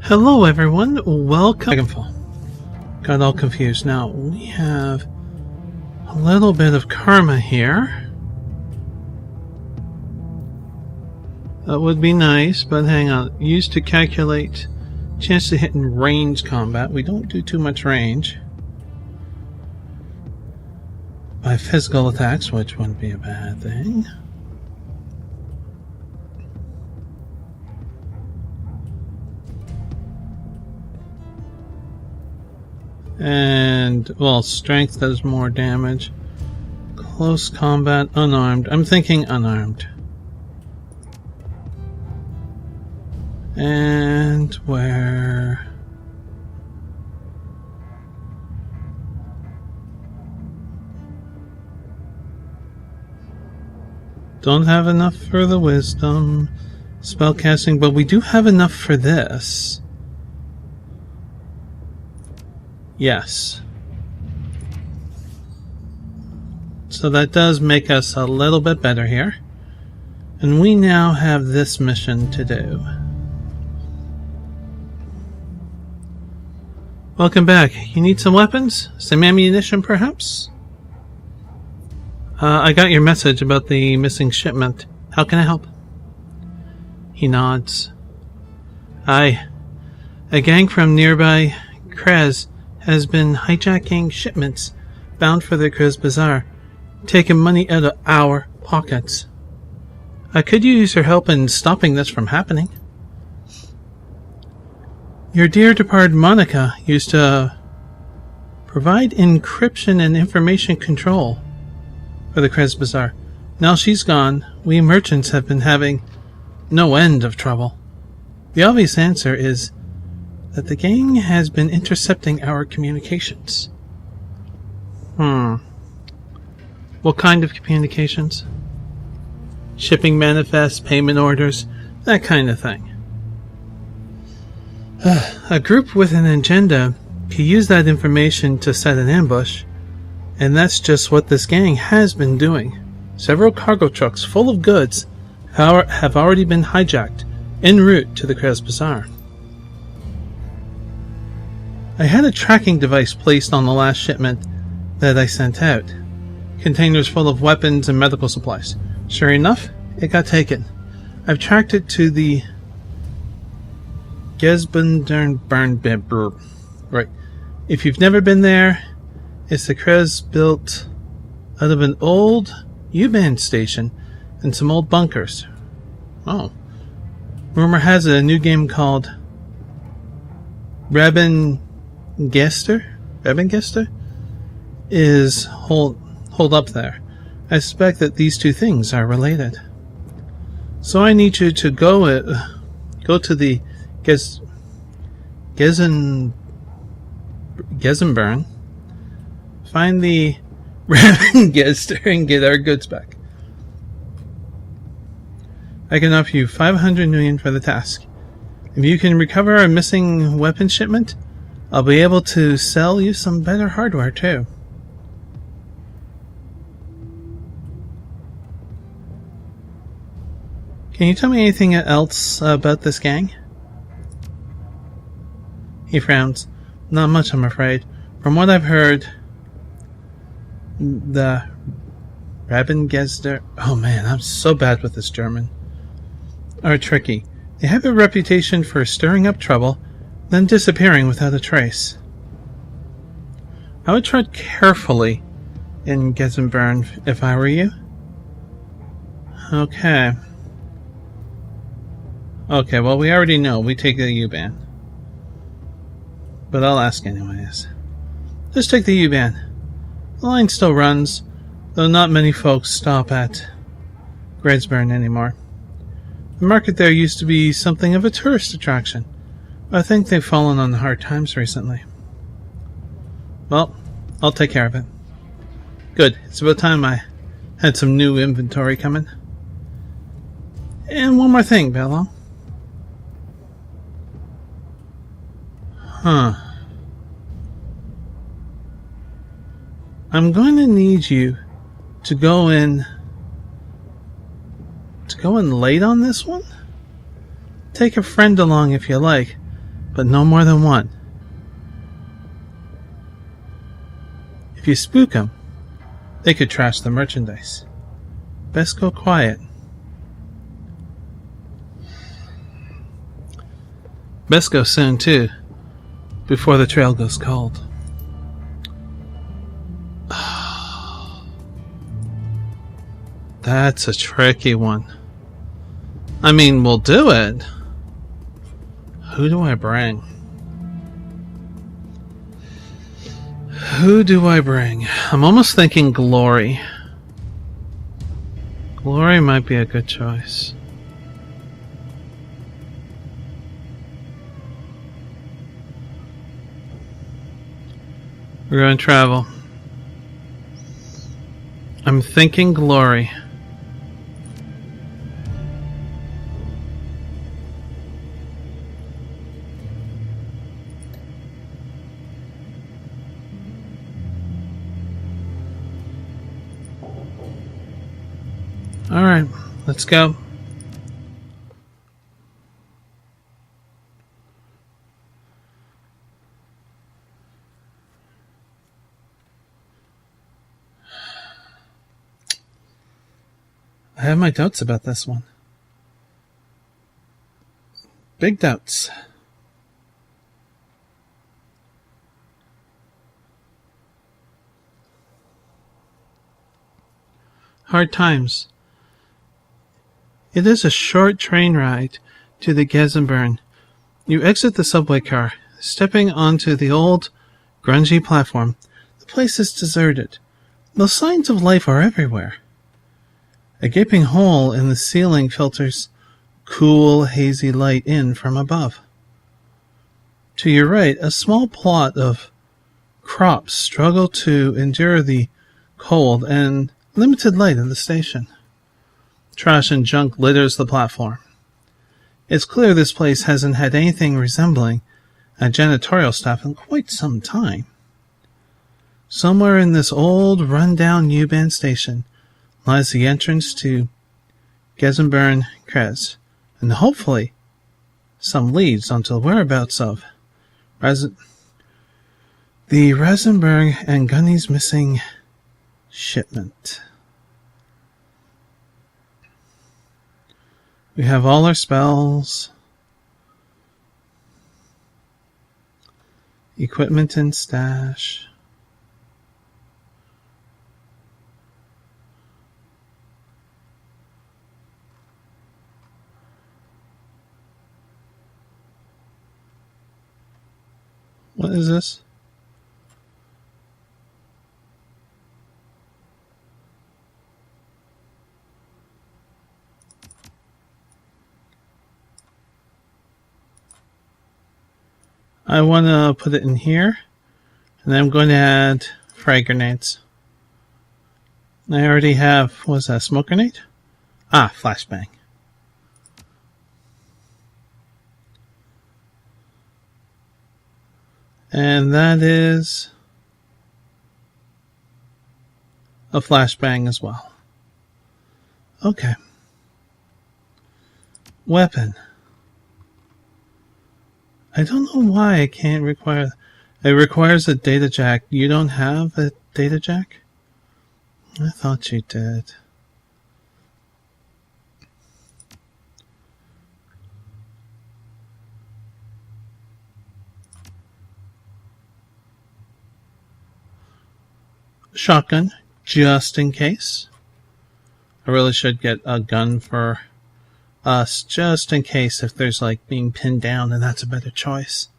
Hello everyone, welcome to Dragonfall. Got all confused. Now, we have a little bit of karma here. That would be nice, but hang on. Used to calculate chance to hit in range combat. We don't do too much range. By physical attacks, which wouldn't be a bad thing. And, well, strength does more damage. Close combat, unarmed. I'm thinking unarmed. And where... Don't have enough for the wisdom, spellcasting, but we do have enough for this. Yes. So that does make us a little bit better here. And we now have this mission to do. Welcome back. You need some weapons? Some ammunition, perhaps? I got your message about the missing shipment. How can I help? He nods. Aye. A gang from nearby Krez has been hijacking shipments bound for the Krez Bazaar, taking money out of our pockets. I could use your help in stopping this from happening. Your dear departed Monica used to provide encryption and information control for the Krez Bazaar. Now she's gone, we merchants have been having no end of trouble. The obvious answer is that the gang has been intercepting our communications. What kind of communications? Shipping manifests, payment orders, that kind of thing. A group with an agenda can use that information to set an ambush, and that's just what this gang has been doing. Several cargo trucks full of goods have already been hijacked en route to the Krez Bazaar. I had a tracking device placed on the last shipment that I sent out. Containers full of weapons and medical supplies. Sure enough, it got taken. I've tracked it to the Gesbundernburnbib. Right. If you've never been there, it's the Krez built out of an old U-band station and some old bunkers. Oh. Rumor has it a new game called Rabengester is hold up there. I suspect that these two things are related. So I need you to go to the Gezenburn, find the Rabengester and get our goods back. I can offer you 500 million for the task. If you can recover our missing weapon shipment, I'll be able to sell you some better hardware too. Can you tell me anything else about this gang? He frowns. Not much, I'm afraid. From what I've heard, the Rabengester... Oh man, I'm so bad with this German. Are tricky. They have a reputation for stirring up trouble, then disappearing without a trace. I would tread carefully in Gezenburn if I were you. Okay, well, we already know. We take the U-Bahn. But I'll ask anyways. Just take the U-Bahn. The line still runs, though not many folks stop at Gredsburn anymore. The market there used to be something of a tourist attraction. I think they've fallen on hard times recently. Well, I'll take care of it. Good. It's about time I had some new inventory coming. And one more thing, Bello. I'm going to need you to go in late on this one? Take a friend along if you like, but no more than one. If you spook them, they could trash the merchandise. Best go quiet. Best go soon, too, before the trail goes cold. That's a tricky one. I mean, we'll do it. Who do I bring? Who do I bring? I'm almost thinking Glory. Glory might be a good choice. We're going to travel. I'm thinking Glory. Alright, let's go. I have my doubts about this one. Big doubts. Hard times. It is a short train ride to the Gezenburn. You exit the subway car, stepping onto the old, grungy platform. The place is deserted. The signs of life are everywhere. A gaping hole in the ceiling filters cool, hazy light in from above. To your right, a small plot of crops struggle to endure the cold and limited light of the station. Trash and junk litters the platform. It's clear this place hasn't had anything resembling a janitorial staff in quite some time. Somewhere in this old, run-down U-Bahn station lies the entrance to Gezenburn Krez, and hopefully some leads onto the whereabouts of the Rasenberg and Gunny's missing shipment. We have all our spells, equipment and stash. What is this? I want to put it in here, and then I'm going to add frag grenades. I already have, what was that, smoke grenade? Ah, flashbang. And that is a flashbang as well. Okay. Weapon. I don't know why I can't require... It requires a data jack. You don't have a data jack? I thought you did. Shotgun, just in case. I really should get a gun for us, just in case if there's like being pinned down, and that's a better choice.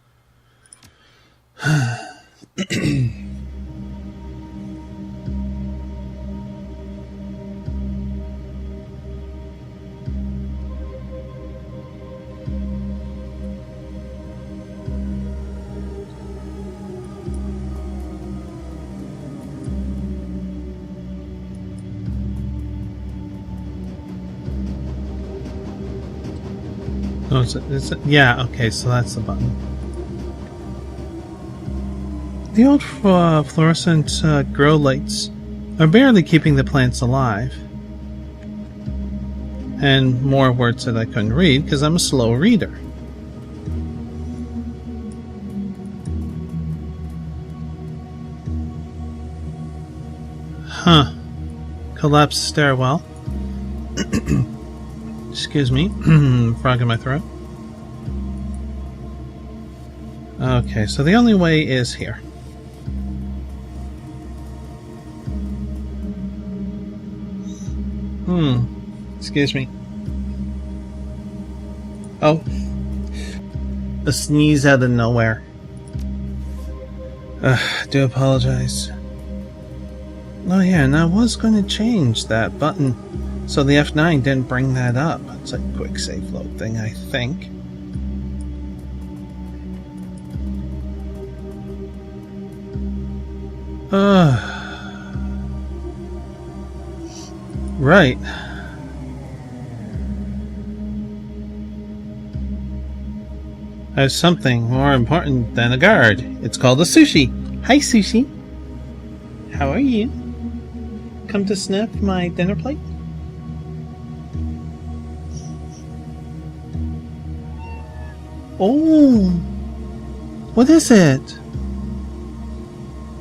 Oh, is it? Yeah, okay, so that's the button. The old fluorescent grow lights are barely keeping the plants alive. And more words that I couldn't read because I'm a slow reader. Huh. Collapsed stairwell. Excuse me. Frog in my throat. Okay, so the only way is here. Excuse me. Oh. A sneeze out of nowhere. Do apologize. Oh yeah, and I was going to change that button so the F9 didn't bring that up. It's a quick save load thing, I think. Right. I have something more important than a guard. It's called a sushi. Hi, sushi. How are you? Come to sniff my dinner plate? Oh, what is it?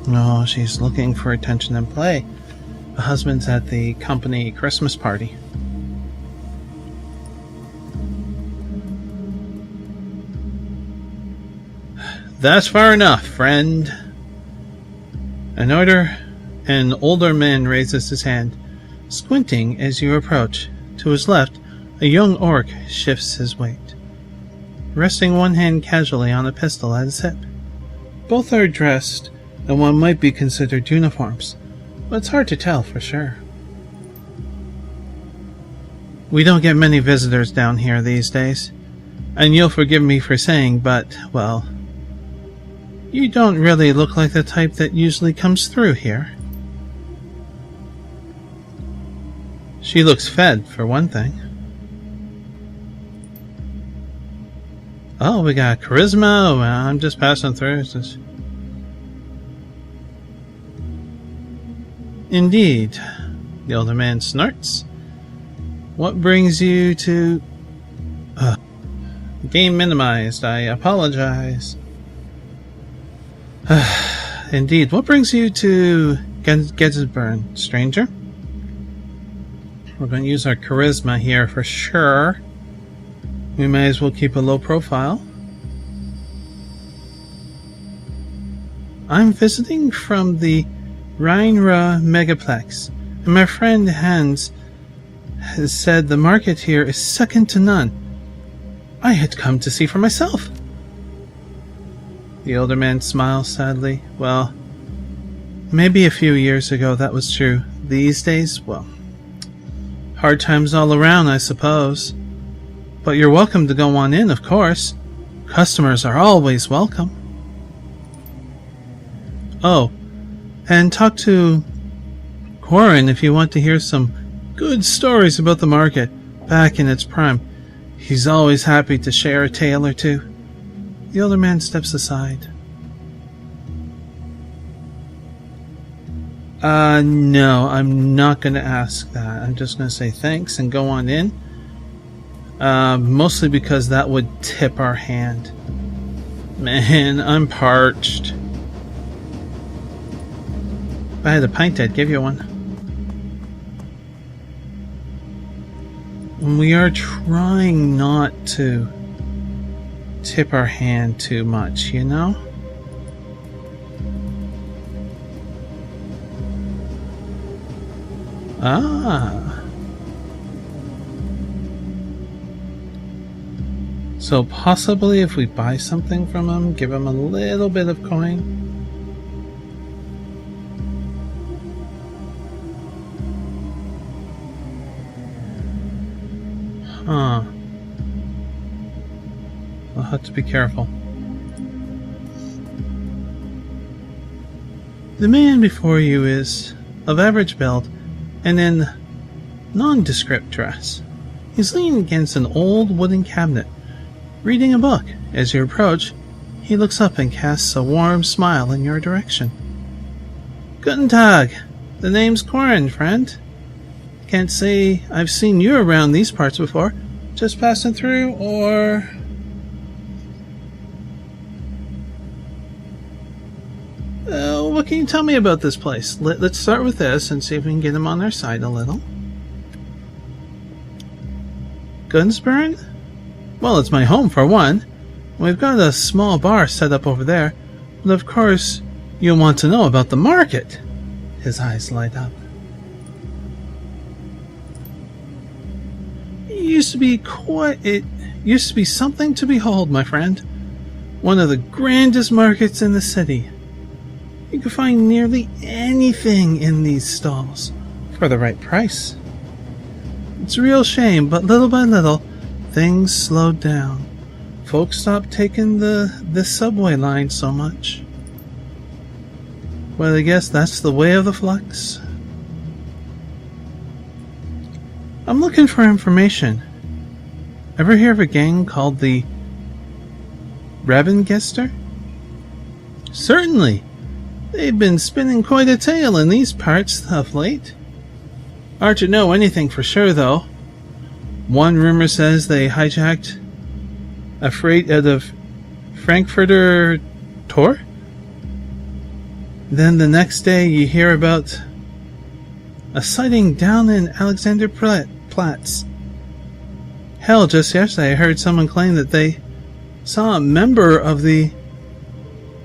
Oh, she's looking for attention and play. The husband's at the company Christmas party. That's far enough, friend. An older man raises his hand, squinting as you approach. To his left, a young orc shifts his weight, resting one hand casually on a pistol at his hip. Both are dressed in what might be considered uniforms, but it's hard to tell for sure. We don't get many visitors down here these days, and you'll forgive me for saying, but, well, you don't really look like the type that usually comes through here. She looks fed, for one thing. Oh, we got charisma. Well, I'm just passing through. Indeed, the older man snorts. What brings you to... Game minimized. I apologize. Indeed, what brings you to Gettysburg, stranger? We're going to use our charisma here for sure. We may as well keep a low profile. I'm visiting from the Rheinra Megaplex, and my friend Hans has said the market here is second to none. I had come to see for myself. The older man smiles sadly. Well, maybe a few years ago that was true. These days, well, hard times all around, I suppose. But you're welcome to go on in, of course. Customers are always welcome. Oh, and talk to Corin if you want to hear some good stories about the market back in its prime. He's always happy to share a tale or two. The older man steps aside. No, I'm not going to ask that. I'm just going to say thanks and go on in. Mostly because that would tip our hand. Man, I'm parched. If I had a pint, I'd give you one. We are trying not to tip our hand too much, you know? So possibly if we buy something from him, give him a little bit of coin. Huh. I'll have to be careful. The man before you is of average build and in nondescript dress. He's leaning against an old wooden cabinet, reading a book. As you approach, he looks up and casts a warm smile in your direction. Guten Tag. The name's Corin, friend. Can't say I've seen you around these parts before. Just passing through, or... What can you tell me about this place? Let's start with this and see if we can get them on our side a little. Gunsburn? Well, it's my home for one. We've got a small bar set up over there. But of course, you'll want to know about the market. His eyes light up. It used to be something to behold, my friend. One of the grandest markets in the city. You could find nearly anything in these stalls for the right price. It's a real shame, but little by little, things slowed down. Folks stopped taking the subway line so much. Well, I guess that's the way of the flux. I'm looking for information. Ever hear of a gang called the Rabengester? Certainly. They've been spinning quite a tale in these parts of late. Hard to know anything for sure, though. One rumor says they hijacked a freight out of Frankfurter Tor. Then the next day you hear about a sighting down in Alexanderplatz. Hell, just yesterday I heard someone claim that they saw a member of the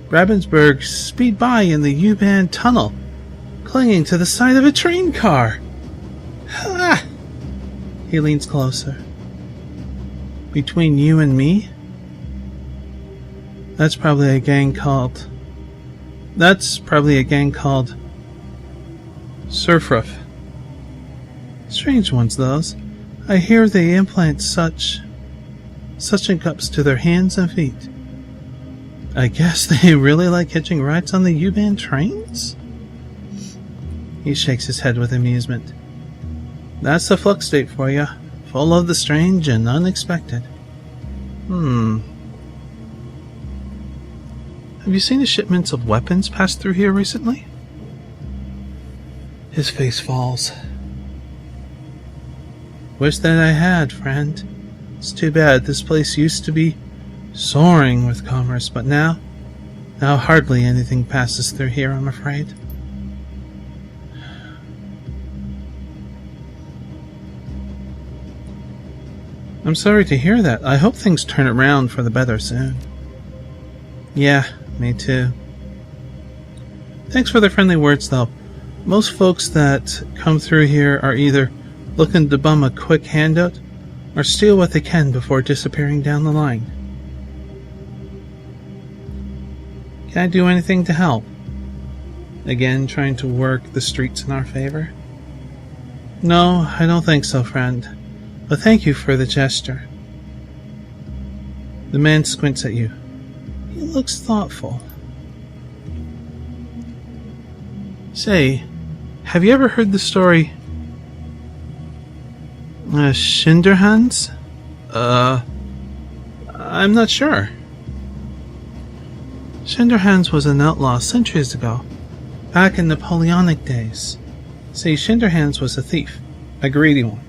Ravensburg speed by in the U-Bahn tunnel, clinging to the side of a train car. Ha! He leans closer. Between you and me? That's probably a gang called Surfruff. Strange ones, those. I hear they implant such cups to their hands and feet. I guess they really like hitching rides on the U-Bahn trains? He shakes his head with amusement. That's the flux state for you, full of the strange and unexpected. Have you seen the shipments of weapons pass through here recently? His face falls. Wish that I had, friend. It's too bad. This place used to be soaring with commerce, but now hardly anything passes through here, I'm afraid. I'm sorry to hear that. I hope things turn around for the better soon. Yeah, me too. Thanks for the friendly words, though. Most folks that come through here are either looking to bum a quick handout or steal what they can before disappearing down the line. Can I do anything to help? Again, trying to work the streets in our favor? No, I don't think so, friend. But thank you for the gesture. The man squints at you. He looks thoughtful. Say, have you ever heard the story Schinderhands? I'm not sure. Schinderhands was an outlaw centuries ago, back in Napoleonic days. See, Schinderhands was a thief, a greedy one.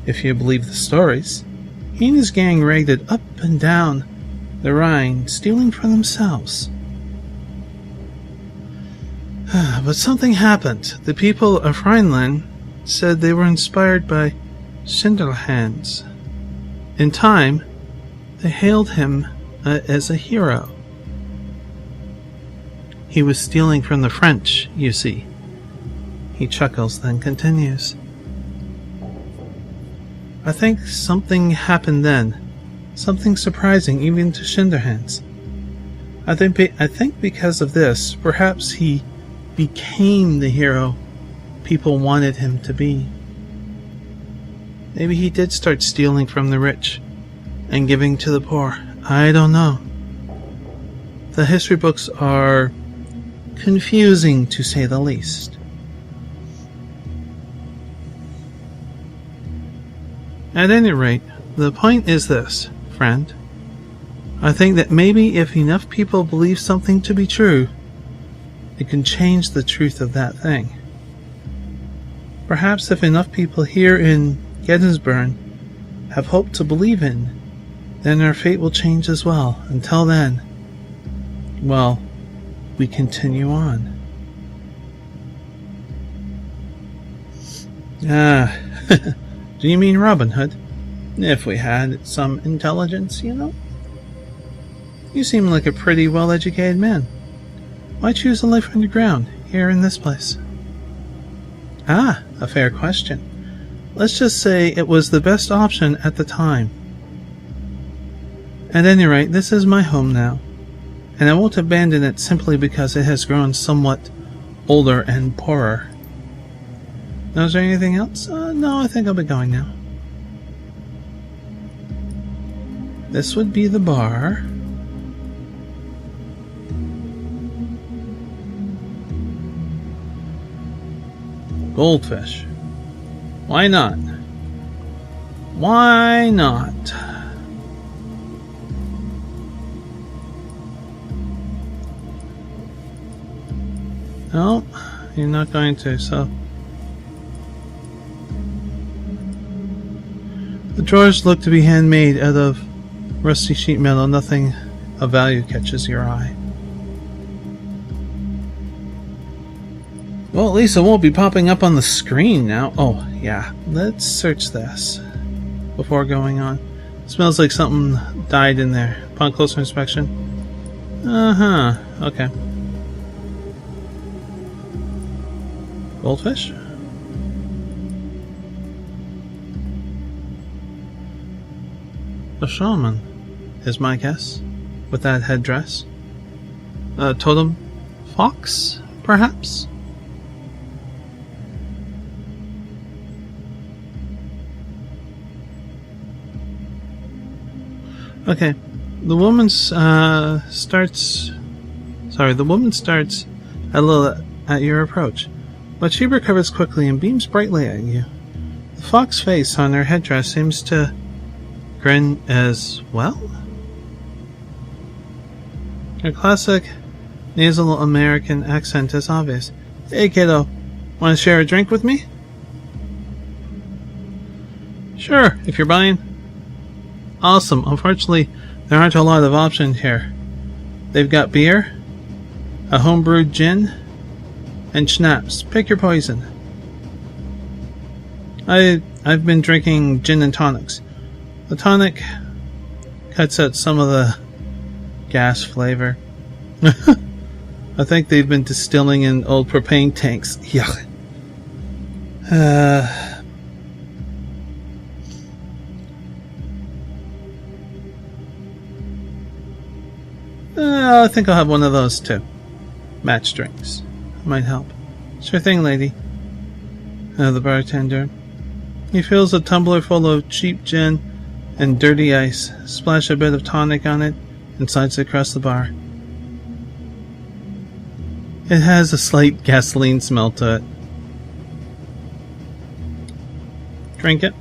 If you believe the stories, he and his gang raided up and down the Rhine, stealing for themselves. But something happened. The people of Rhineland said they were inspired by Schinderhands. In time, they hailed him as a hero. He was stealing from the French, you see. He chuckles, then continues. I think something happened then. Something surprising even to Schinderhands. I think because of this, perhaps he became the hero people wanted him to be. Maybe he did start stealing from the rich and giving to the poor. I don't know. The history books are confusing, to say the least. At any rate, the point is this, friend. I think that maybe if enough people believe something to be true, it can change the truth of that thing. Perhaps if enough people here in Gettysburg have hope to believe in, then our fate will change as well. Until then, well, we continue on. Ah, do you mean Robin Hood? If we had some intelligence, you know? You seem like a pretty well-educated man. Why choose a life underground, here in this place? Ah, a fair question. Let's just say it was the best option at the time. At any rate, this is my home now, and I won't abandon it simply because it has grown somewhat older and poorer. Now, is there anything else? No, I think I'll be going now. This would be the bar. Goldfish. Why not? Why not? No, you're not going to, so... The drawers look to be handmade out of rusty sheet metal. Nothing of value catches your eye. Well, at least it won't be popping up on the screen now. Oh, yeah. Let's search this before going on. It smells like something died in there. Upon closer inspection. Uh-huh. Okay. Goldfish? A shaman, is my guess, with that headdress. A totem fox, perhaps? Okay, the woman starts a little at your approach, but she recovers quickly and beams brightly at you. The fox face on her headdress seems to grin as well. Her classic nasal American accent is obvious. Hey kiddo, want to share a drink with me? Sure, if you're buying. Awesome. Unfortunately, there aren't a lot of options here. They've got beer, a homebrewed gin, and schnapps. Pick your poison. I've been drinking gin and tonics. The tonic cuts out some of the gas flavor. I think they've been distilling in old propane tanks. Yuck. I think I'll have one of those too. Match drinks. Might help. Sure thing, lady. The bartender. He fills a tumbler full of cheap gin and dirty ice, splash a bit of tonic on it, and slides it across the bar. It has a slight gasoline smell to it. Drink it.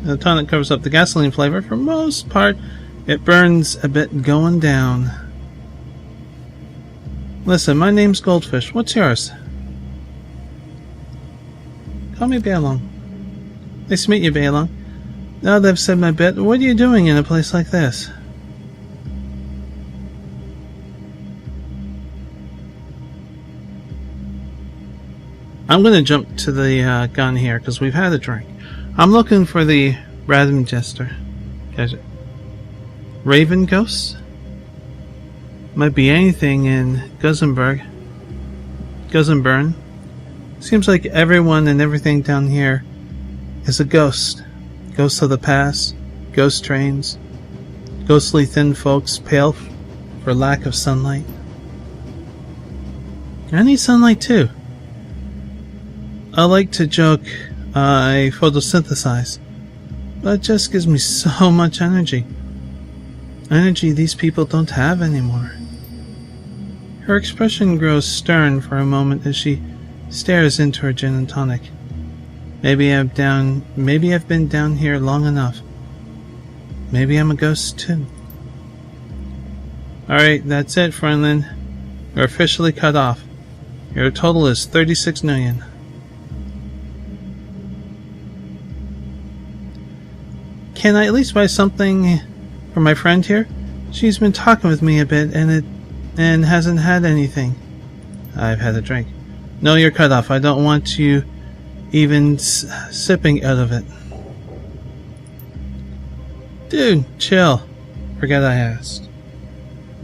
The tonic covers up the gasoline flavor. For most part, it burns a bit going down. Listen, my name's Goldfish. What's yours? Call me Bailong. Nice to meet you, Bailong. Now that I've said my bit, what are you doing in a place like this? I'm going to jump to the gun here because we've had a drink. I'm looking for the Radom Jester. Raven Ghost? Might be anything in Gusenburn. Seems like everyone and everything down here is a ghost. Ghosts of the past, ghost trains, ghostly thin folks, pale for lack of sunlight. I need sunlight too. I like to joke I photosynthesize, but it just gives me so much energy. Energy these people don't have anymore. Her expression grows stern for a moment as she stares into her gin and tonic. Maybe I've been down here long enough. Maybe I'm a ghost too. Alright, that's it, Friendlin. You're officially cut off. Your total is 36 million. Can I at least buy something for my friend here? She's been talking with me a bit, and and hasn't had anything. I've had a drink. No, you're cut off. I don't want you even sipping out of it. Dude, chill. Forget I asked.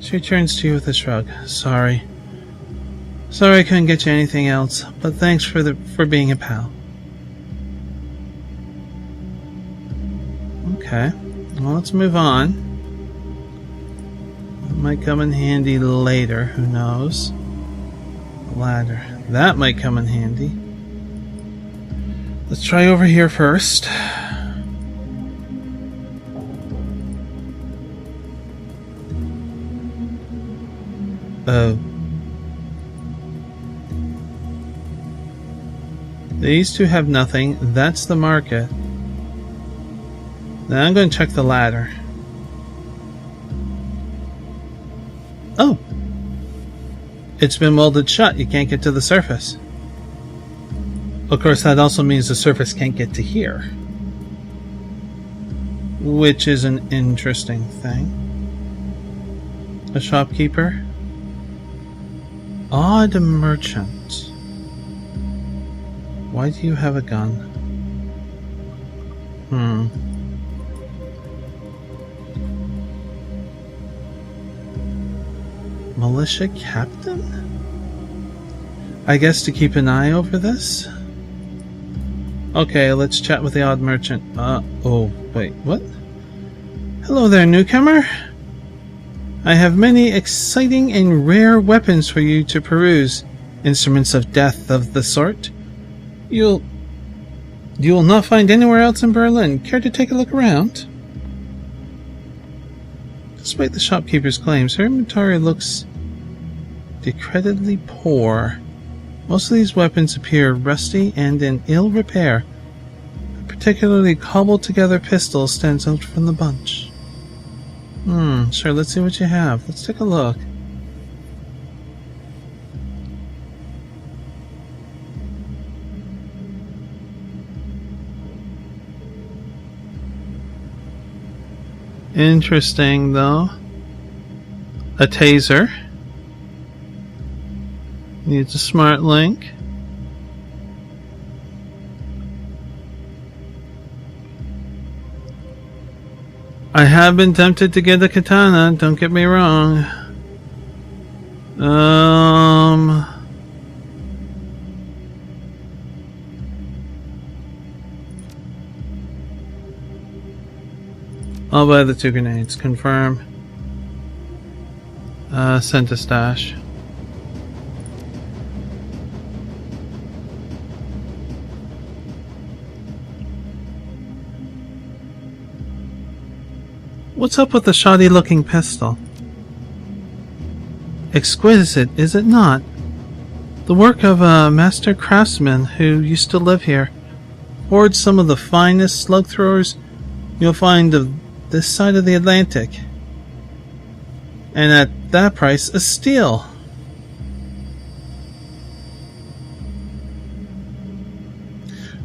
She turns to you with a shrug. Sorry I couldn't get you anything else, but thanks for being a pal. Okay, well, let's move on. It might come in handy later, who knows? A ladder. That might come in handy. Let's try over here first. Oh. These two have nothing. That's the market. Now I'm going to check the ladder. Oh! It's been welded shut. You can't get to the surface. Of course, that also means the surface can't get to here. Which is an interesting thing. A shopkeeper. Odd merchant. Why do you have a gun? Militia captain? I guess to keep an eye over this? Okay, let's chat with the odd merchant. Oh, wait, what? Hello there, newcomer. I have many exciting and rare weapons for you to peruse. Instruments of death of the sort. You will not find anywhere else in Berlin. Care to take a look around? Despite the shopkeeper's claims, her inventory looks decredibly poor. Most of these weapons appear rusty and in ill repair. A particularly cobbled together pistol stands out from the bunch. Sure, let's see what you have. Let's take a look. Interesting, though. A taser. Needs a smart link. I have been tempted to get a katana, don't get me wrong. I'll buy the 2 grenades. Confirm. Sent to stash. What's up with the shoddy looking pistol? Exquisite, is it not? The work of a master craftsman who used to live here. Forged some of the finest slug throwers you'll find of this side of the Atlantic. And at that price, a steal.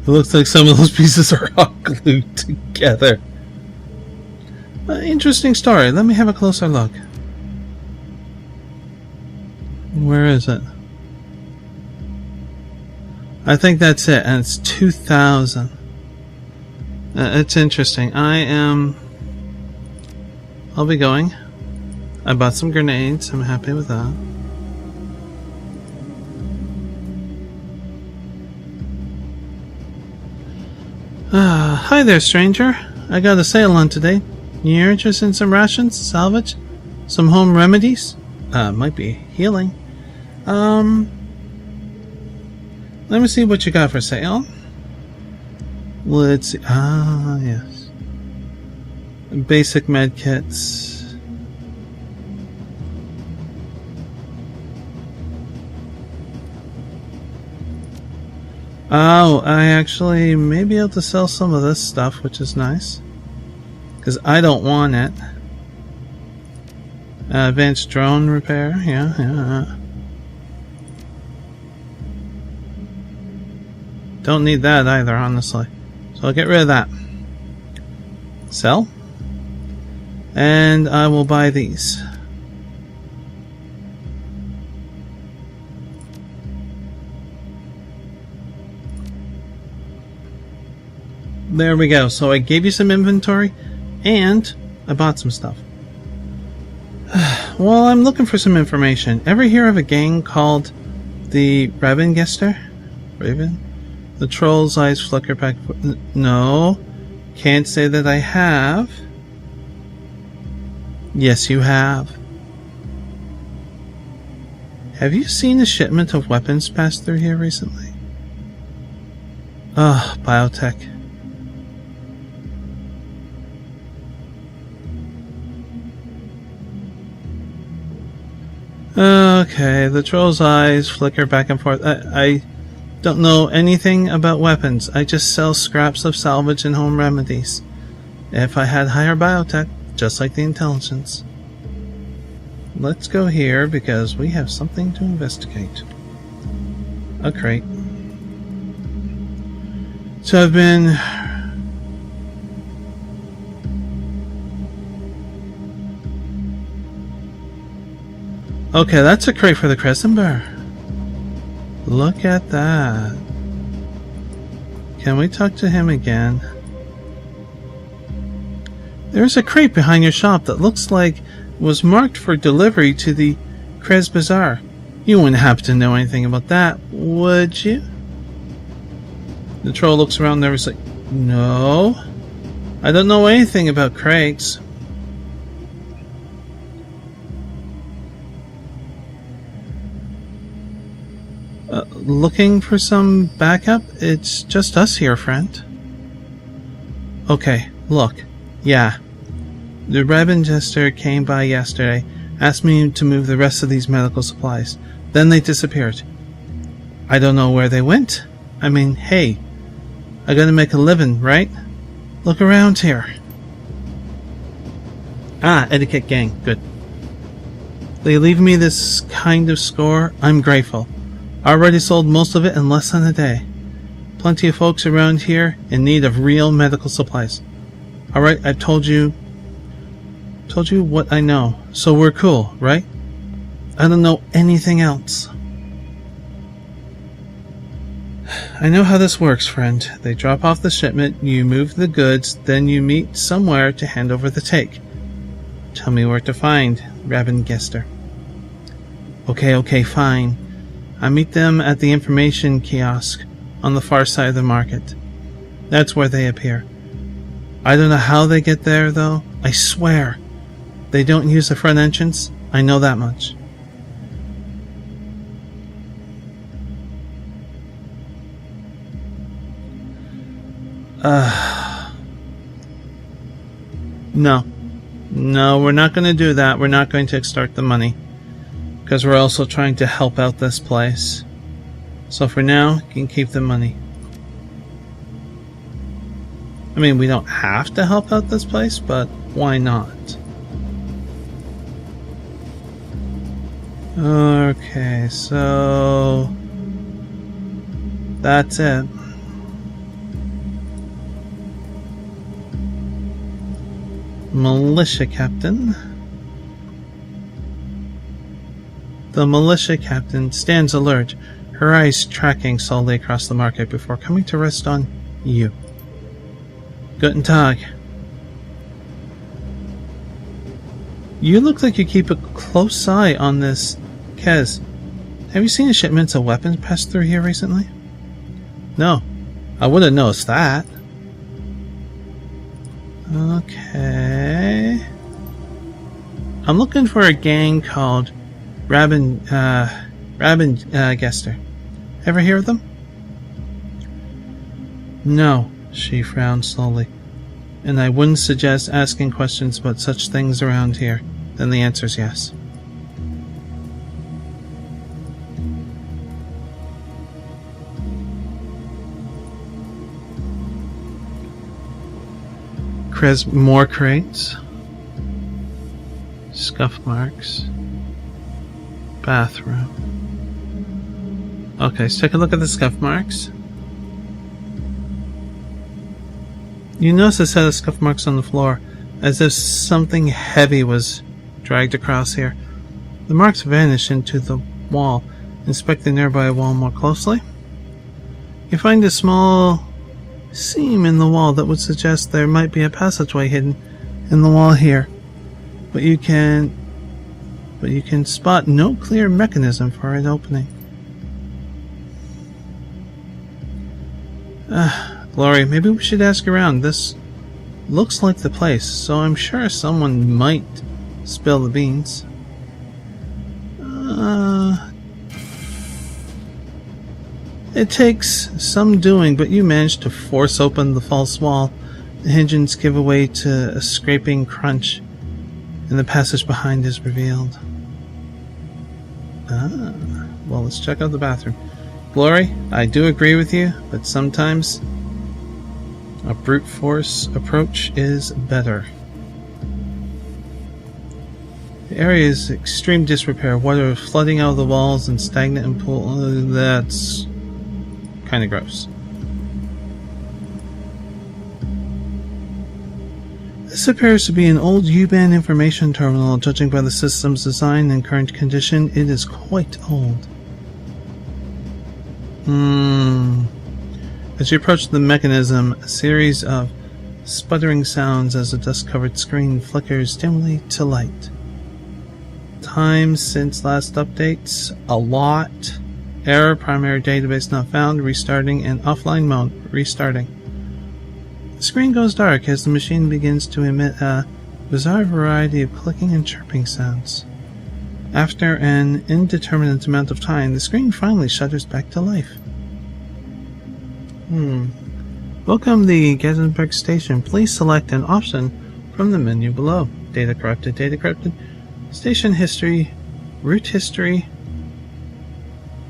It looks like some of those pieces are all glued together. Interesting story. Let me have a closer look. Where is it? I think that's it, and it's 2,000. It's interesting. I'll be going. I bought some grenades. I'm happy with that. Hi there, stranger. I got a sale on today. You're interested in some rations, salvage, some home remedies? Might be healing. Let me see what you got for sale. Let's see. Yes. Basic med kits. Oh, I actually may be able to sell some of this stuff, which is nice. Because I don't want it. Advanced drone repair. Yeah. Don't need that either, honestly. So I'll get rid of that. Sell. And I will buy these. There we go. So I gave you some inventory, and I bought some stuff. Well, I'm looking for some information. Ever hear of a gang called the Ravengester? Raven? The troll's eyes flicker back. No. Can't say that I have. Yes, you have. Have you seen a shipment of weapons pass through here recently? Ugh, biotech. Okay, the troll's eyes flicker back and forth. I don't know anything about weapons. I just sell scraps of salvage and home remedies. If I had higher biotech, just like the intelligence. Let's go here because we have something to investigate. A crate. So I've been... Okay, that's a crate for the Crescent Bear. Look at that. Can we talk to him again? There's a crate behind your shop that looks like it was marked for delivery to the Krez Bazaar. You wouldn't happen to know anything about that, would you? The troll looks around nervously. No, I don't know anything about crates. Looking for some backup? It's just us here, friend. Okay, look. Yeah. The Ravengester came by yesterday, asked me to move the rest of these medical supplies. Then they disappeared. I don't know where they went. I mean, hey, I gotta make a living, right? Look around here. Ah, etiquette gang, good. They leave me this kind of score. I'm grateful. I already sold most of it in less than a day. Plenty of folks around here in need of real medical supplies. Alright, I've told you what I know, so we're cool, right? I don't know anything else. I know how this works, friend. They drop off the shipment, you move the goods, then you meet somewhere to hand over the take. Tell me where to find Ravengester. Okay, fine. I meet them at the information kiosk on the far side of the market. That's where they appear. I don't know how they get there, though. I swear. They don't use the front entrance. I know that much. No, we're not going to do that. We're not going to extort the money. Because we're also trying to help out this place. So for now, you can keep the money. I mean, we don't have to help out this place, but why not? Okay, so... that's it. Militia captain. The militia captain stands alert, her eyes tracking slowly across the market before coming to rest on you. Guten Tag. You look like you keep a close eye on this Kez. Have you seen the shipments of weapons pass through here recently? No, I would have noticed that. Okay. I'm looking for a gang called Ravengester. Ever hear of them? No, she frowned slowly. And I wouldn't suggest asking questions about such things around here. Then the answer's yes. More crates. Scuff marks. Bathroom. Okay, let's take a look at the scuff marks. You notice a set of scuff marks on the floor, as if something heavy was dragged across here. The marks vanish into the wall. Inspect the nearby wall more closely. You find a small seam in the wall that would suggest there might be a passageway hidden in the wall here. But you can spot no clear mechanism for it opening. Glory, maybe we should ask around. This looks like the place, so I'm sure someone might spill the beans. It takes some doing, but you manage to force open the false wall. The hinges give way to a scraping crunch, and the passage behind is revealed. Well, let's check out the bathroom. Glory, I do agree with you, but sometimes a brute force approach is better. The area is extreme disrepair, water flooding out of the walls and stagnant in pool. That's kind of gross. This appears to be an old U-band information terminal. Judging by the system's design and current condition, it is quite old. As you approach the mechanism, a series of sputtering sounds as the dust-covered screen flickers dimly to light. Time since last updates, a lot. Error, primary database not found, restarting, and offline mode, restarting. The screen goes dark as the machine begins to emit a bizarre variety of clicking and chirping sounds. After an indeterminate amount of time, the screen finally shudders back to life. Welcome to the Gettysburg Station. Please select an option from the menu below. Data corrupted, station history, route history,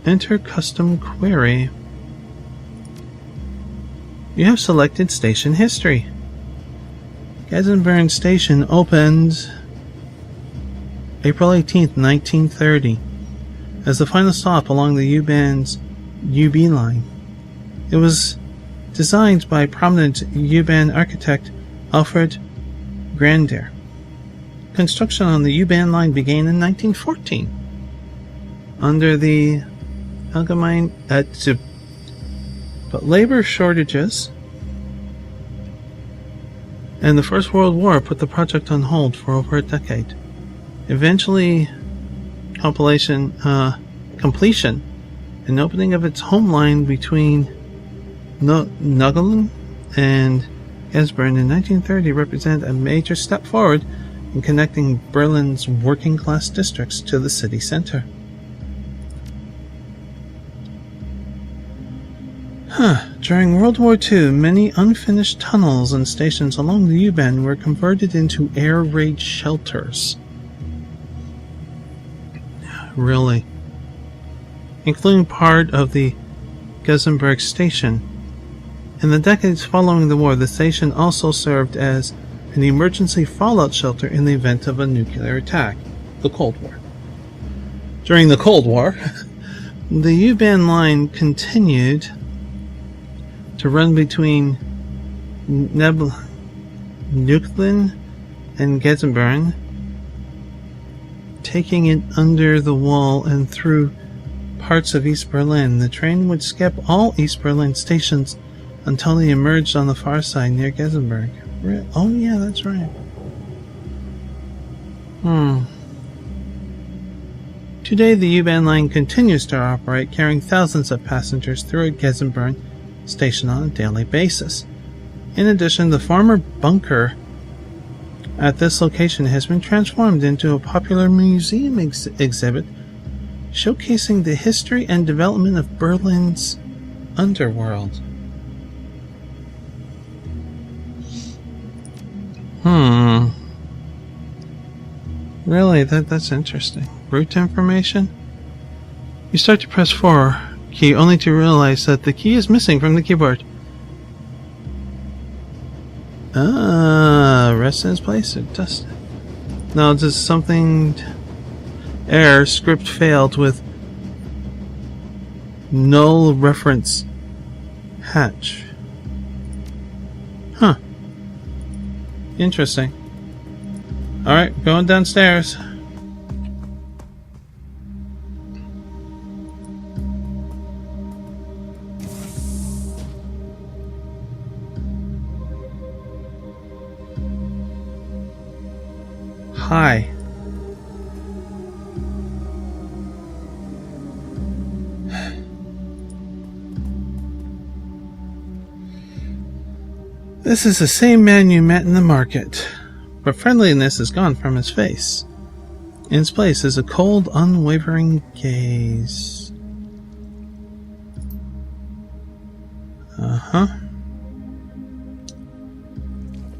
enter custom query. You have selected station history. Gettysburg Station opened April 18th, 1930, as the final stop along the U-Band's UB line. It was designed by prominent U-Band architect Alfred Grandier. Construction on the U-Band line began in 1914 under the Allgemeine but labor shortages and the First World War put the project on hold for over a decade. Eventually, completion and opening of its home line between Nogelen and Gettysburg in 1930 represent a major step forward in connecting Berlin's working-class districts to the city center. During World War II, many unfinished tunnels and stations along the U-Band were converted into air raid shelters. Really? Including part of the Gettysburg Station. In the decades following the war, the station also served as an emergency fallout shelter in the event of a nuclear attack, the Cold War. During the Cold War, the U-Band line continued to run between Nogelen and Gettysburg, taking it under the wall and through parts of East Berlin. The train would skip all East Berlin stations until they emerged on the far side near Gettysburg. Oh yeah, that's right. Today the U-Band line continues to operate, carrying thousands of passengers through Gettysburg Station on a daily basis. In addition, the former bunker at this location has been transformed into a popular museum exhibit showcasing the history and development of Berlin's underworld. Really, that's interesting. Route information? You start to press 4 key only to realize that the key is missing from the keyboard. Rest in its place or dust? No, this is something. Error, script failed with null reference hatch. Interesting. Alright, going downstairs. Hi. This is the same man you met in the market, but friendliness is gone from his face. In its place is a cold, unwavering gaze.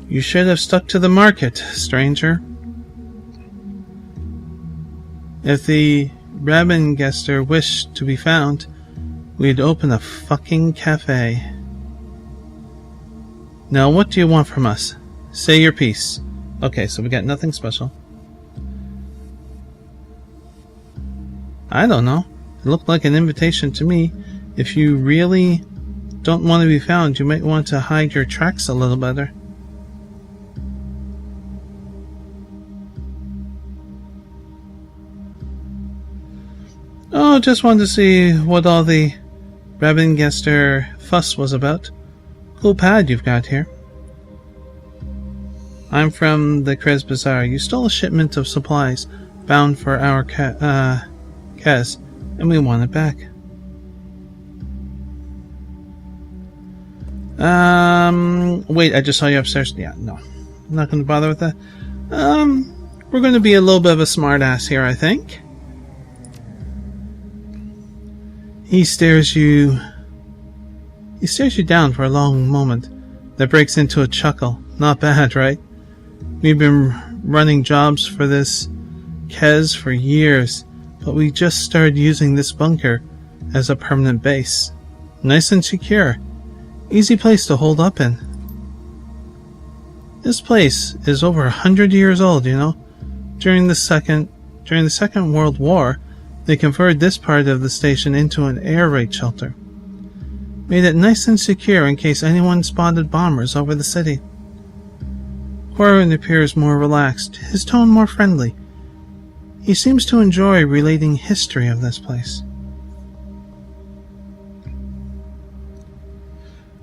You should have stuck to the market, stranger. If the Rabengester wished to be found, we'd open a fucking cafe. Now, what do you want from us? Say your piece. Okay, so we got nothing special. I don't know. It looked like an invitation to me. If you really don't want to be found, you might want to hide your tracks a little better. Oh, just wanted to see what all the Rabengester fuss was about. Cool pad you've got here. I'm from the Krez Bazaar. You stole a shipment of supplies bound for our Kez, and we want it back. Wait, I just saw you upstairs. Yeah, no. I'm not going to bother with that. We're going to be a little bit of a smartass here, I think. He stares you down for a long moment, that breaks into a chuckle. Not bad, right? We've been running jobs for this Kez for years, but we just started using this bunker as a permanent base. Nice and secure. Easy place to hold up in. This place is over 100 years old, you know. During the Second World War, they converted this part of the station into an air raid shelter. Made it nice and secure in case anyone spotted bombers over the city. Quarren appears more relaxed, his tone more friendly. He seems to enjoy relating history of this place.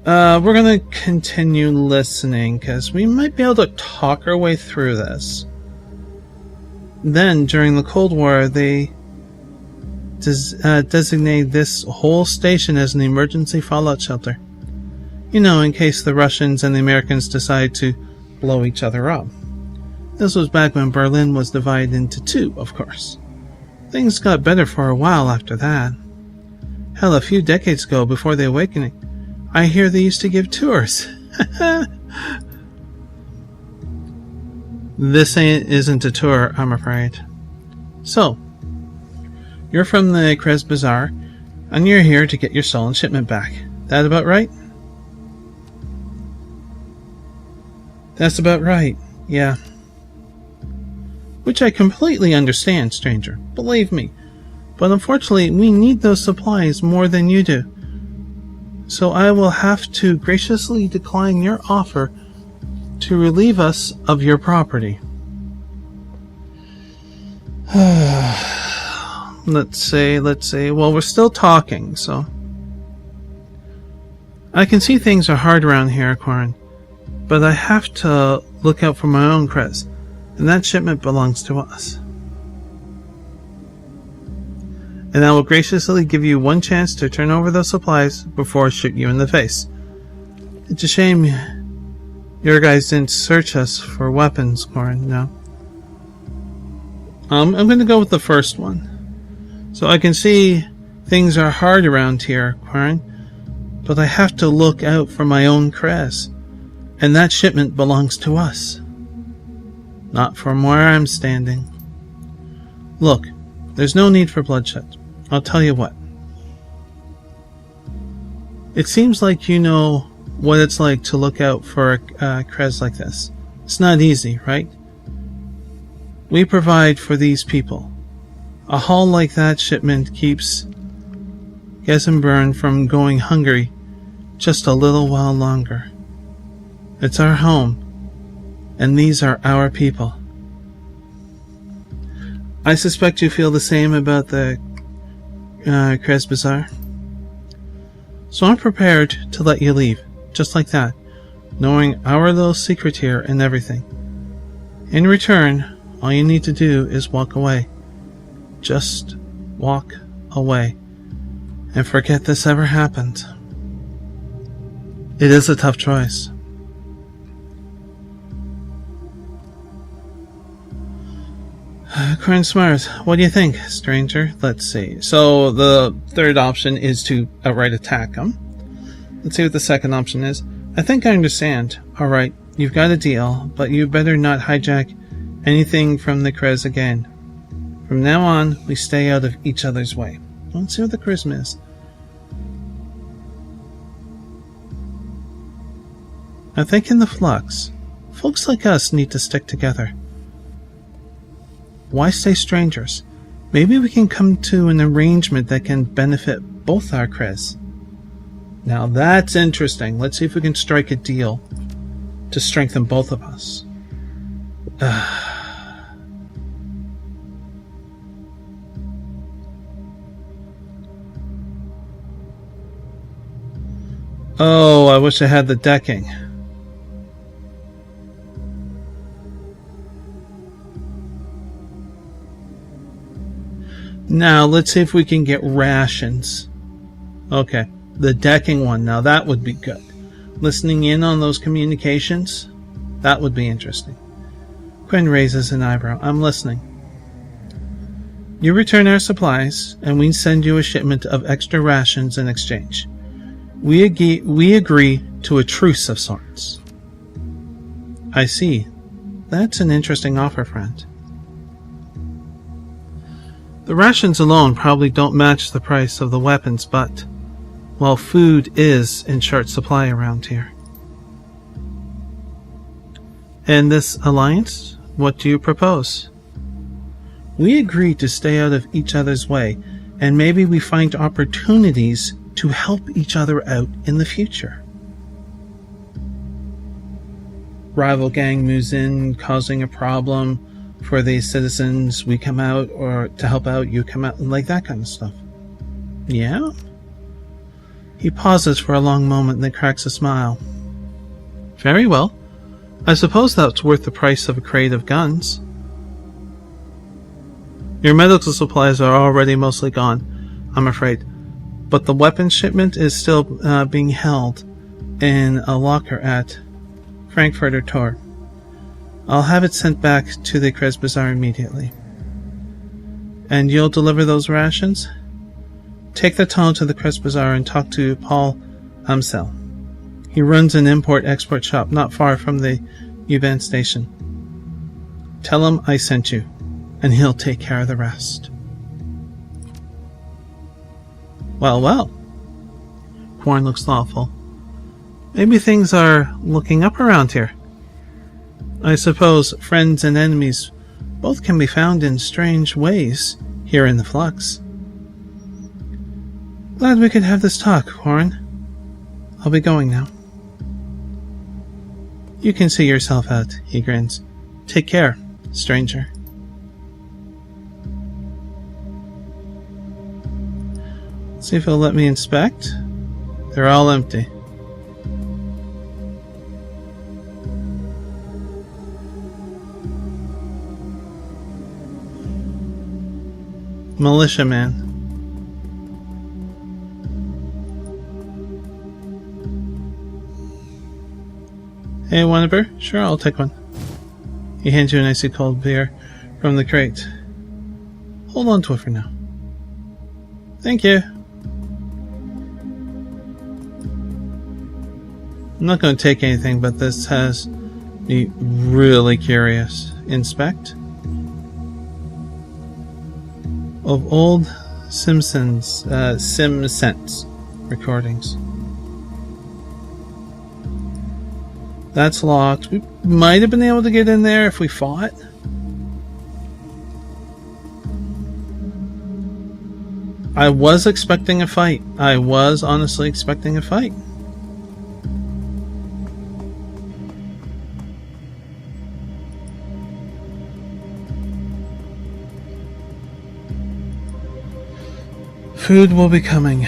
We're going to continue listening, because we might be able to talk our way through this. Then, during the Cold War, they designated this whole station as an emergency fallout shelter. You know, in case the Russians and the Americans decide to blow each other up. This was back when Berlin was divided into two, of course. Things got better for a while after that. Hell, a few decades ago, before the Awakening, I hear they used to give tours. This isn't a tour, I'm afraid. So, you're from the Krez Bazaar, and you're here to get your stolen shipment back. That about right? That's about right, yeah. Which I completely understand, stranger, believe me. But unfortunately, we need those supplies more than you do. So I will have to graciously decline your offer to relieve us of your property. Let's say, well, we're still talking, so. I can see things are hard around here, Quarren, but I have to look out for my own Krez, and that shipment belongs to us. And I will graciously give you one chance to turn over those supplies before I shoot you in the face. It's a shame your guys didn't search us for weapons, Quarren, no. I'm going to go with the first one. So I can see things are hard around here, Quarren, but I have to look out for my own Krez, and that shipment belongs to us. Not from where I'm standing. Look, there's no need for bloodshed. I'll tell you what. It seems like you know what it's like to look out for a Krez like this. It's not easy, right? We provide for these people. A haul like that shipment keeps Gesenburn from going hungry just a little while longer. It's our home, and these are our people. I suspect you feel the same about the Krez Bazaar. So I'm prepared to let you leave, just like that, knowing our little secret here and everything. In return, All you need to do is walk away. Just walk away. And forget this ever happened. It is a tough choice. Corin Smart, what do you think, stranger? Let's see. So the third option is to outright attack him. Let's see what the second option is. I think I understand. Alright, you've got a deal, but you better not hijack anything from the Krez again. From now on, we stay out of each other's way. Let's see what the charisma is. I think in the Flux, folks like us need to stick together. Why stay strangers? Maybe we can come to an arrangement that can benefit both our Krez. Now that's interesting. Let's see if we can strike a deal to strengthen both of us. Oh, I wish I had the decking. Now, let's see if we can get rations. Okay, the decking one. Now, that would be good. Listening in on those communications, that would be interesting. Quinn raises an eyebrow. I'm listening. You return our supplies, and we send you a shipment of extra rations in exchange. We agree to a truce of sorts. I see. That's an interesting offer, friend. The rations alone probably don't match the price of the weapons, but, well, food is in short supply around here. And this alliance, what do you propose? We agree to stay out of each other's way, and maybe we find opportunities to help each other out in the future. Rival gang moves in, causing a problem for the citizens. We come out, or to help out, you come out, like that kind of stuff. Yeah? He pauses for a long moment and then cracks a smile. Very well. I suppose that's worth the price of a crate of guns. Your medical supplies are already mostly gone, I'm afraid. But the weapons shipment is still being held in a locker at Frankfurter Tor. I'll have it sent back to the Krez Bazaar immediately. And you'll deliver those rations? Take the tunnel to the Krez Bazaar and talk to Paul Amsel. He runs an import-export shop not far from the U-Bahn station. Tell him I sent you, and he'll take care of the rest. Well, well. Quarren looks thoughtful. Maybe things are looking up around here. I suppose friends and enemies both can be found in strange ways here in the Flux. Glad we could have this talk, Quarren. I'll be going now. You can see yourself out, he grins. Take care, stranger. See if he'll let me inspect. They're all empty. Militiaman. Hey, want a beer? Sure, I'll take one. He hands you an icy cold beer from the crate. Hold on to it for now. Thank you. I'm not going to take anything, but this has me really curious. Inspect. Of old SimSense recordings. That's locked. We might have been able to get in there if we fought. I was expecting a fight. I was honestly expecting a fight. Food will be coming.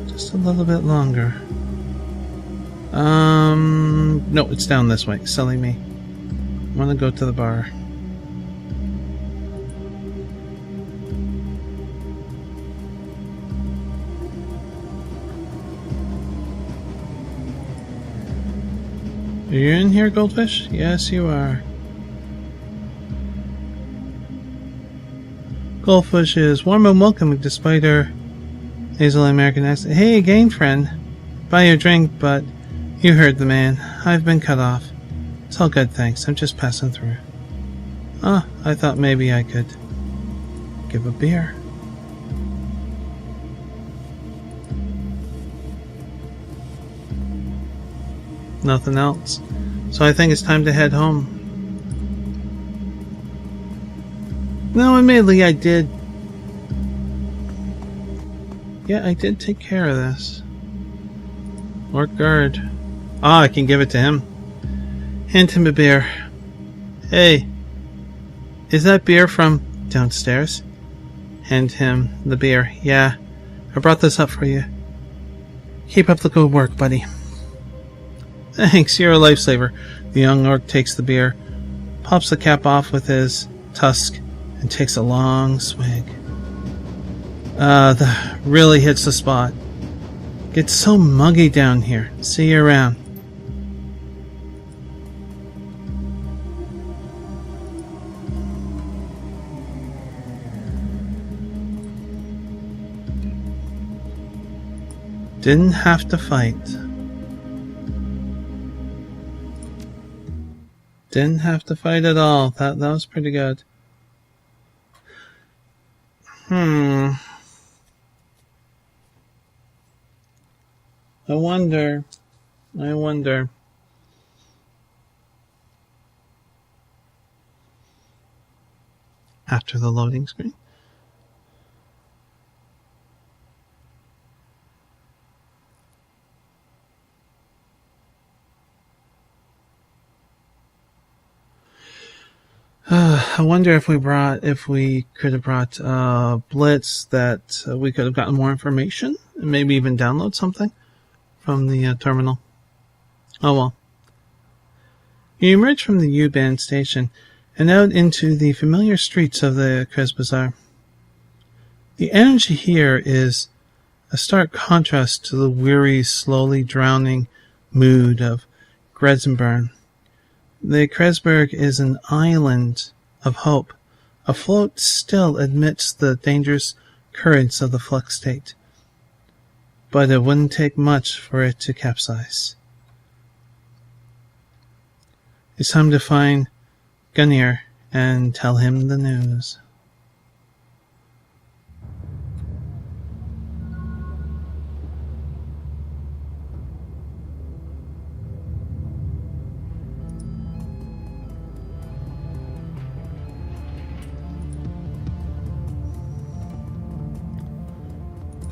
Just a little bit longer. No, it's down this way. Silly me. I want to go to the bar. Are you in here, Goldfish? Yes, you are. Goldfish is warm and welcoming despite her nasal American accent. Hey again, friend. Buy your drink, but you heard the man. I've been cut off. It's all good, thanks. I'm just passing through. Ah, I thought maybe I could give a beer. Nothing else. So I think it's time to head home. No, admittedly, I did. Yeah, I did take care of this. Lord guard. Ah, I can give it to him. Hand him a beer. Hey, is that beer from downstairs? Hand him the beer. Yeah, I brought this up for you. Keep up the good work, buddy. Thanks, you're a lifesaver. The young orc takes the beer, pops the cap off with his tusk, and takes a long swig. That really hits the spot. Gets so muggy down here. See you around. Didn't have to fight. Didn't have to fight at all. That was pretty good. I wonder. After the loading screen. I wonder if we could have brought Blitz, that we could have gotten more information and maybe even download something from the terminal. Oh well. You emerge from the U-Bahn station and out into the familiar streets of the Krez Bazaar. The energy here is a stark contrast to the weary, slowly drowning mood of Gresenburn. The Kresberg is an island of hope, afloat still amidst the dangerous currents of the flux state. But it wouldn't take much for it to capsize. It's time to find Gunir and tell him the news.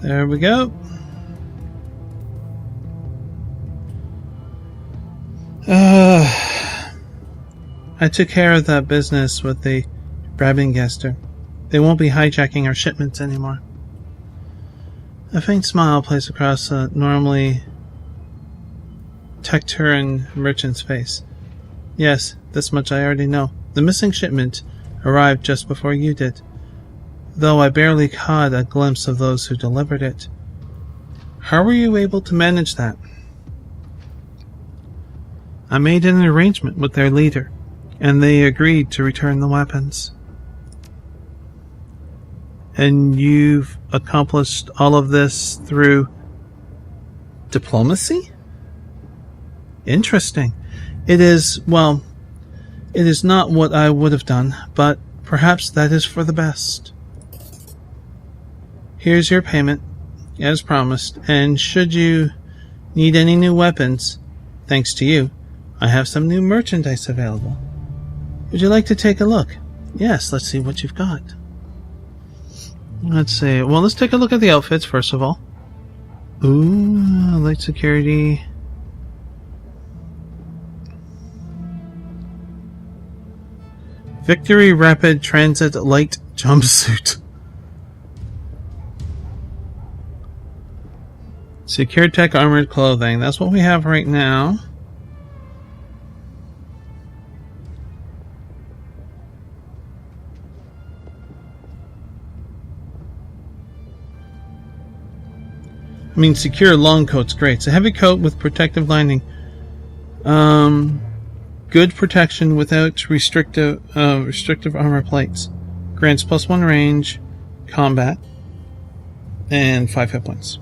There we go. I took care of that business with the Brabingester. They won't be hijacking our shipments anymore. A faint smile plays across a normally Tecturan merchant's face. Yes, this much I already know. The missing shipment arrived just before you did, though I barely caught a glimpse of those who delivered it. How were you able to manage that? I made an arrangement with their leader, and they agreed to return the weapons. And you've accomplished all of this through diplomacy? Interesting. It is not what I would have done, but perhaps that is for the best. Here's your payment, as promised, and should you need any new weapons, thanks to you, I have some new merchandise available. Would you like to take a look? Yes, let's see what you've got. Let's see. Well, let's take a look at the outfits, first of all. Ooh, light security. Victory Rapid Transit Light Jumpsuit. Secure Tech Armored Clothing. That's what we have right now. Secure long coat's great. It's a heavy coat with protective lining. Good protection without restrictive armor plates. Grants +1 range, combat, and 5 hit points.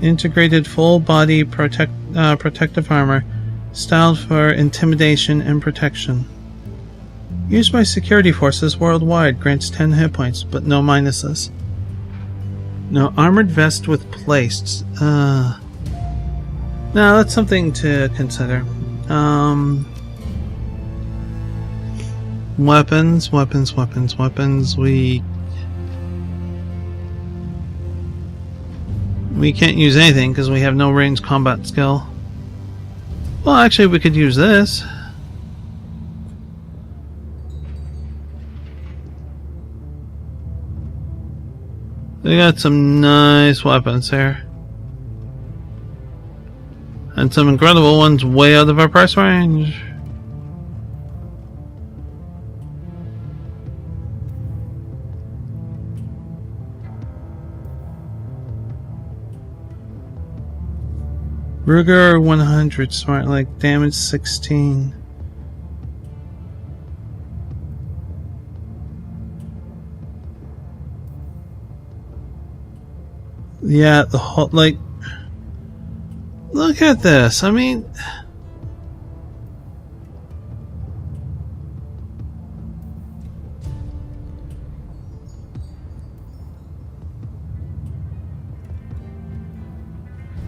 Integrated full body protective armor, styled for intimidation and protection. Used by security forces worldwide, grants 10 hit points, but no minuses. No armored vest with plates. No, that's something to consider. Weapons. We can't use anything because we have no ranged combat skill. Well, actually, we could use this. We got some nice weapons here. And some incredible ones way out of our price range. Ruger 100, smart like damage 16. Yeah, the whole, like, look at this. I mean,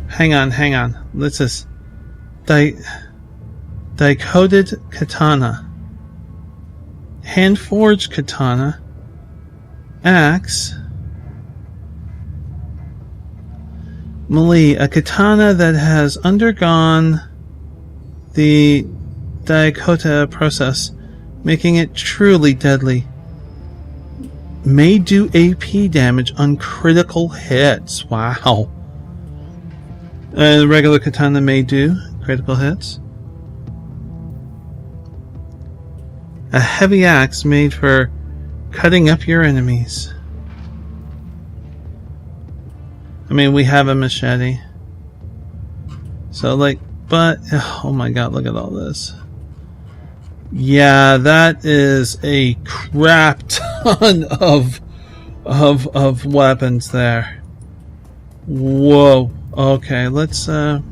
hang on. This is Decoded Katana, Hand-forged Katana, Axe, melee, a katana that has undergone the Dakota process, making it truly deadly. May do AP damage on critical hits. Wow. The regular katana may do critical hits. A heavy axe made for cutting up your enemies. I mean, we have a machete. So, like, but, oh my god, look at all this. Yeah, that is a crap ton of weapons there. Whoa. Okay, let's go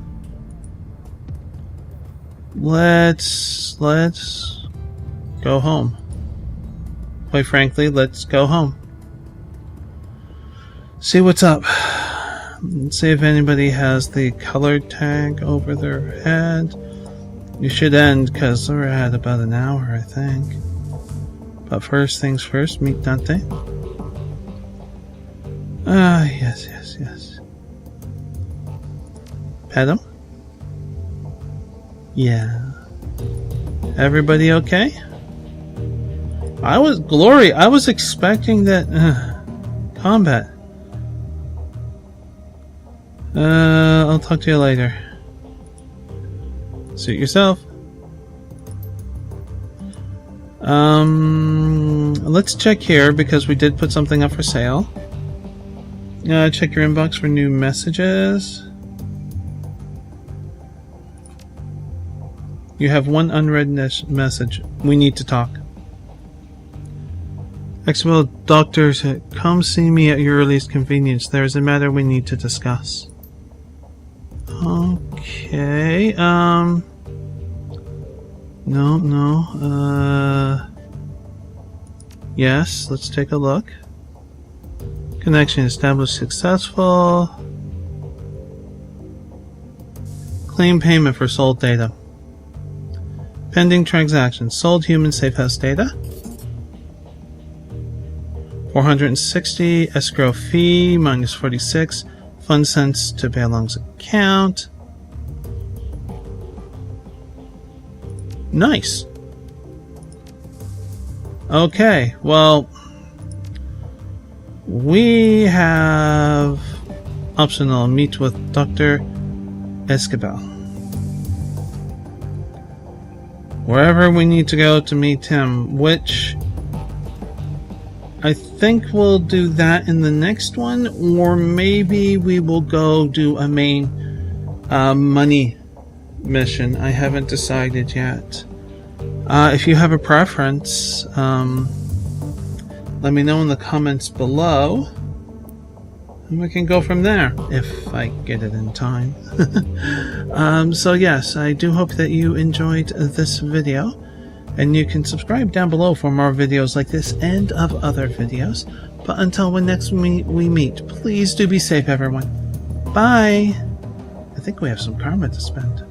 home. Quite frankly, let's go home. See what's up. See if anybody has the colored tag over their head. You should end because we're at about an hour, I think. But first things first, meet Dante. Yes. Pet him? Yeah. Everybody okay? I was expecting that combat. I'll talk to you later. Suit yourself. Let's check here because we did put something up for sale. Check your inbox for new messages. You have one unread message. We need to talk. XML doctors, come see me at your earliest convenience. There is a matter we need to discuss. Okay, no, yes, let's take a look. Connection established successful. Claim payment for sold data. Pending transactions. Sold human safe house data. 460 escrow fee minus 46. Fund sent to Bailong's account. Nice. Okay, well, we have optional meet with Dr. Escobar. Wherever we need to go to meet him, which I think we'll do that in the next one, or maybe we will go do a main money mission. I haven't decided yet. If you have a preference, let me know in the comments below, and we can go from there if I get it in time. So yes, I do hope that you enjoyed this video, and you can subscribe down below for more videos like this and of other videos. But until when next we meet, please do be safe, everyone. Bye! I think we have some karma to spend.